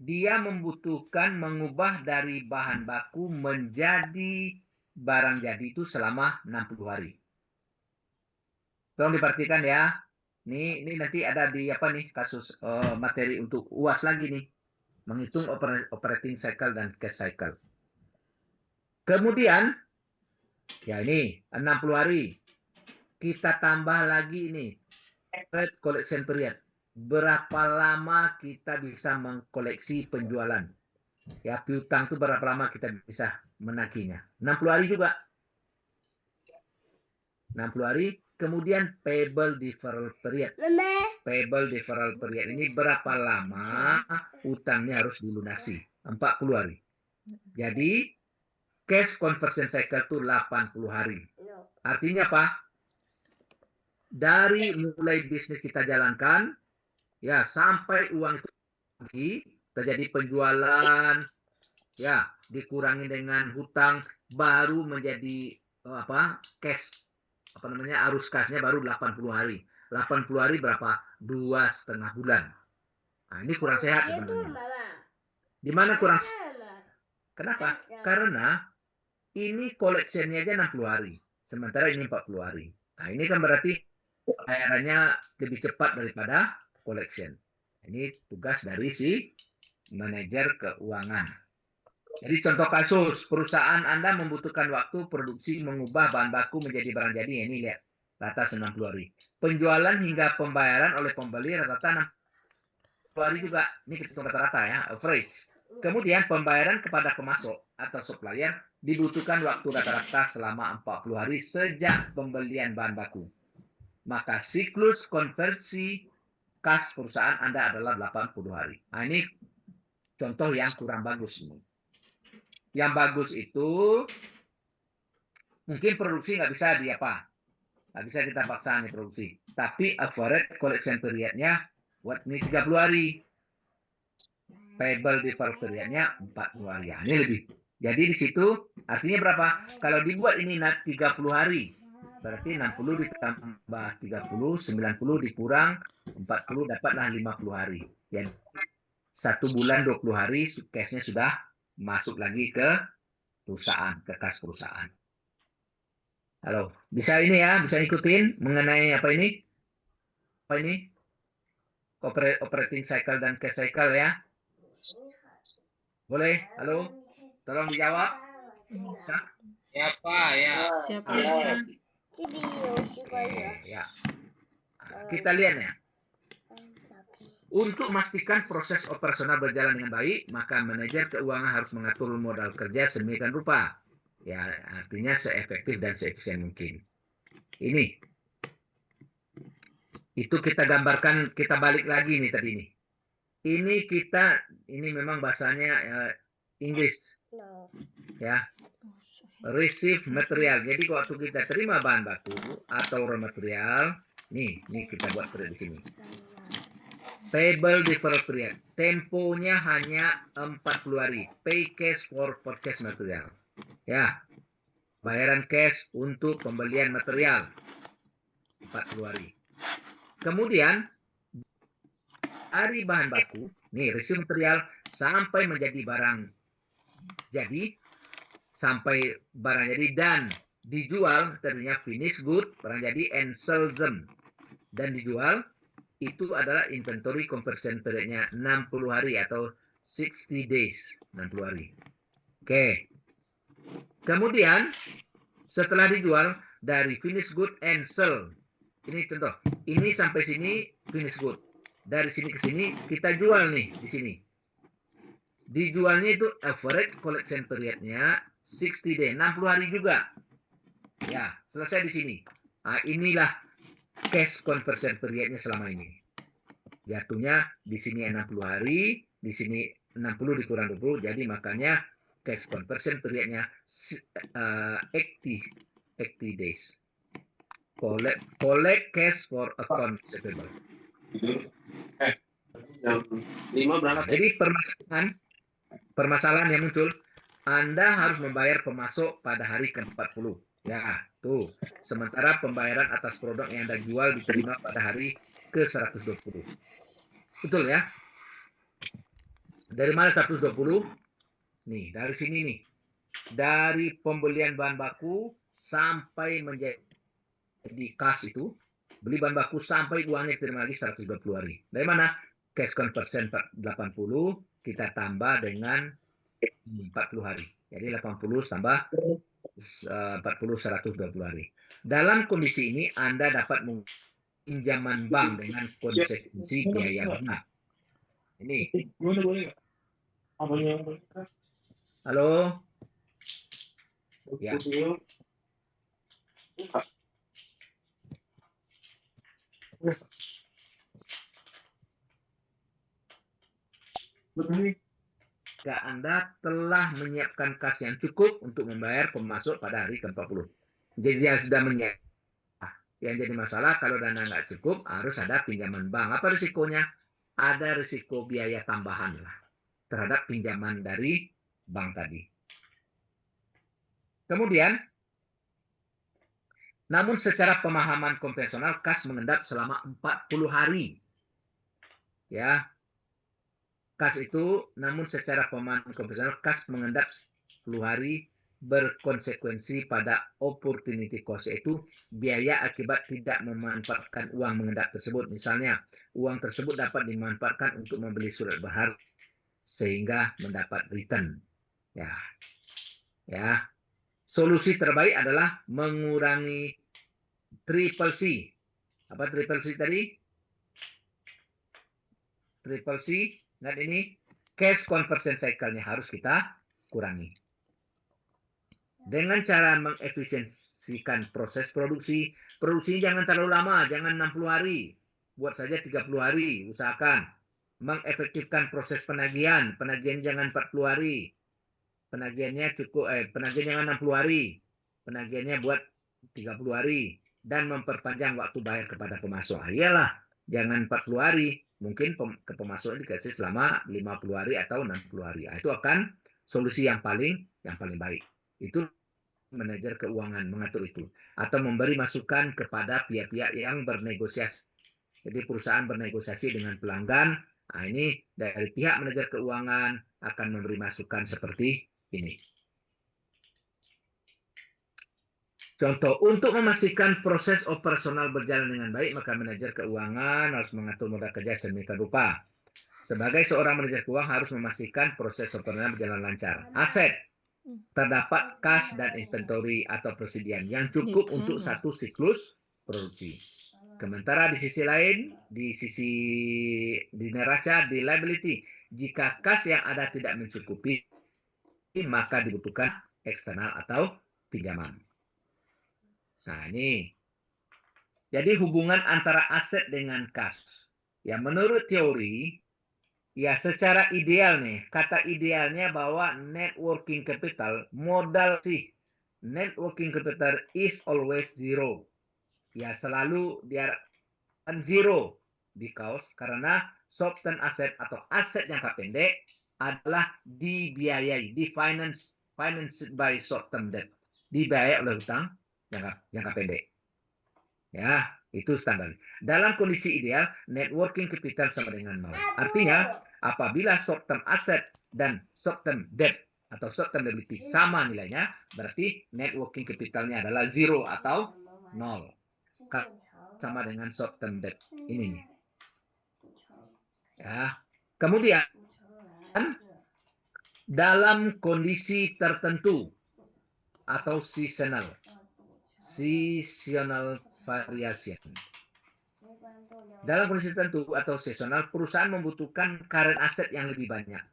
dia membutuhkan mengubah dari bahan baku menjadi barang jadi itu selama 60 hari. Tolong diperhatikan ya. Ini nanti ada di apa nih kasus materi untuk UAS lagi nih. Menghitung operating cycle dan cash cycle. Kemudian ya ini 60 hari. Kita tambah lagi ini collection period. Berapa lama kita bisa mengkoleksi penjualan? Ya, piutang itu berapa lama kita bisa menagihnya? 60 hari juga. 60 hari. Kemudian payable deferral period. Payable deferral period ini berapa lama utangnya harus dilunasi? 40 hari. Jadi cash conversion cycle itu 80 hari. Artinya apa? Dari mulai bisnis kita jalankan ya sampai uang itu terjadi penjualan ya dikurangi dengan hutang baru menjadi cash arus kasnya baru 80 hari. 80 hari berapa? 2,5 bulan. Nah, ini kurang sehat sebenarnya. Di mana kurang? Kenapa? Karena ini collectionnya aja 60 hari. Sementara ini 40 hari. Nah, ini kan berarti bayarannya lebih cepat daripada collection. Ini tugas dari si manajer keuangan. Jadi contoh kasus, perusahaan Anda membutuhkan waktu produksi mengubah bahan baku menjadi barang jadi. Ini lihat, rata 90 hari. Penjualan hingga pembayaran oleh pembeli rata-rata 60 hari juga. Ini kita rata-rata ya, average. Kemudian pembayaran kepada pemasok atau supplier dibutuhkan waktu rata-rata selama 40 hari sejak pembelian bahan baku. Maka siklus konversi kas perusahaan Anda adalah 80 hari. Nah, ini contoh yang kurang bagus. Yang bagus itu mungkin produksi nggak bisa nggak bisa kita paksa nih produksi. Tapi average collection periodnya buat ini 30 hari. Payable deferral periodnya 40 hari. Ya, ini lebih. Jadi di situ artinya berapa? Kalau dibuat ini 30 hari, berarti 60 ditambah 30, 90 dikurang 40 dapatlah 50 hari. Jadi 1 bulan 20 hari cashnya sudah masuk lagi ke perusahaan, ke kas perusahaan. Halo, bisa ini ya, bisa ikutin mengenai apa ini? Apa ini? Operating cycle dan cash cycle ya. Boleh? Halo? Tolong dijawab. Siapa ya? Siapa ya? ya? Ya. Kita lihat ya. Untuk memastikan proses operasional berjalan dengan baik, maka manajer keuangan harus mengatur modal kerja sedemikian rupa. Ya, artinya seefektif dan seefisien mungkin. Ini. Itu kita gambarkan, kita balik lagi nih tadi nih. Ini memang bahasanya Inggris. Ya. Receive material. Jadi waktu kita terima bahan baku atau raw material, nih kita buat di sini. Payable deferral period. Temponya hanya 40 hari. Pay cash for purchase material. Ya. Bayaran cash untuk pembelian material. 40 hari. Kemudian dari bahan baku, nih receive material sampai menjadi barang jadi, sampai barang jadi dan dijual, ternyata finish good, barang jadi and sell them. Dan dijual, itu adalah inventory conversion periodnya 60 hari atau 60 days, 60 hari. Oke. Kemudian setelah dijual dari finish good and sell. Ini contoh. Ini sampai sini finish good. Dari sini ke sini kita jual nih di sini. Dijualnya itu average collection periodnya 60 day, 60 hari juga. Ya, selesai di sini. Nah, inilah cash conversion periodnya selama ini. Jatuhnya di sini 60 hari, di sini 60 dikurang 20, jadi makanya cash conversion periodnya 80 days. Collect cash for account receivable. Jam 5 berangkat. Jadi permasalahan yang muncul, Anda harus membayar pemasok pada hari ke-40. Ya, tuh. Sementara pembayaran atas produk yang Anda jual diterima pada hari ke-120. Betul ya? Dari mana 120? Nih, dari sini nih. Dari pembelian bahan baku sampai menjadi kas itu, beli bahan baku sampai uangnya terima lagi 120 hari. Dari mana? Cash conversion 80, kita tambah dengan 40 hari. Jadi 80 tambah 40, 120 hari. Dalam kondisi ini Anda dapat pinjaman bank dengan konsekuensi biaya bunga. Ini. Halo? Ya. Jika Anda telah menyiapkan kas yang cukup untuk membayar pemasok pada hari ke-40. Jadi dia sudah menyiapkan. Yang jadi masalah kalau dana nggak cukup harus ada pinjaman bank. Apa risikonya? Ada risiko biaya tambahan lah terhadap pinjaman dari bank tadi. Kemudian, namun secara pemahaman konvensional kas mengendap selama 40 hari. Ya, kas itu, namun secara pemahaman konvensional kas mengendap 10 hari berkonsekuensi pada opportunity cost, yaitu biaya akibat tidak memanfaatkan uang mengendap tersebut. Misalnya, uang tersebut dapat dimanfaatkan untuk membeli surat berharga sehingga mendapat return. Ya. Solusi terbaik adalah mengurangi triple C. Apa triple C tadi? Triple C, ingat ini, cash conversion cycle-nya harus kita kurangi. Dengan cara mengefisiensikan proses produksi jangan terlalu lama, jangan 60 hari. Buat saja 30 hari, usahakan. Mengefektifkan proses penagihan jangan 40 hari. Penagihannya cukup, penagihan jangan 60 hari. Penagihannya buat 30 hari. Dan memperpanjang waktu bayar kepada pemasok. Iyalah, jangan 40 hari. Mungkin ke pemasok dikasih selama 50 hari atau 60 hari. Itu akan solusi yang paling baik. Itu manajer keuangan mengatur itu. Atau memberi masukan kepada pihak-pihak yang bernegosiasi. Jadi perusahaan bernegosiasi dengan pelanggan. Nah, ini dari pihak manajer keuangan akan memberi masukan seperti ini. Contoh, untuk memastikan proses operasional berjalan dengan baik, maka manajer keuangan harus mengatur modal kerja sedemikian rupa. Sebagai seorang manajer keuangan harus memastikan proses operasional berjalan lancar. Aset, terdapat kas dan inventory atau persediaan yang cukup untuk satu siklus produksi. Sementara di sisi lain, di neraca, di liability, jika kas yang ada tidak mencukupi, maka dibutuhkan eksternal atau pinjaman. Nah, ini. Jadi hubungan antara aset dengan kas. Ya, menurut teori, ya secara ideal nih, kata idealnya bahwa net working capital, modal sih, net working capital is always zero. Ya, selalu diharapkan zero. Because, karena short term asset atau aset jangka pendek adalah dibiayai, financed by short term debt. Dibiayai oleh hutang jangka pendek. Ya, itu standar. Dalam kondisi ideal, net working capital sama dengan 0. Artinya, apabila short term asset dan short term debt atau short term liability sama nilainya, berarti net working capitalnya adalah 0 atau 0. Sama dengan short term debt. Ini nih. Ya. Kemudian, dalam kondisi tertentu atau seasonal variation. Dalam kondisi tertentu atau seasonal, perusahaan membutuhkan current asset yang lebih banyak.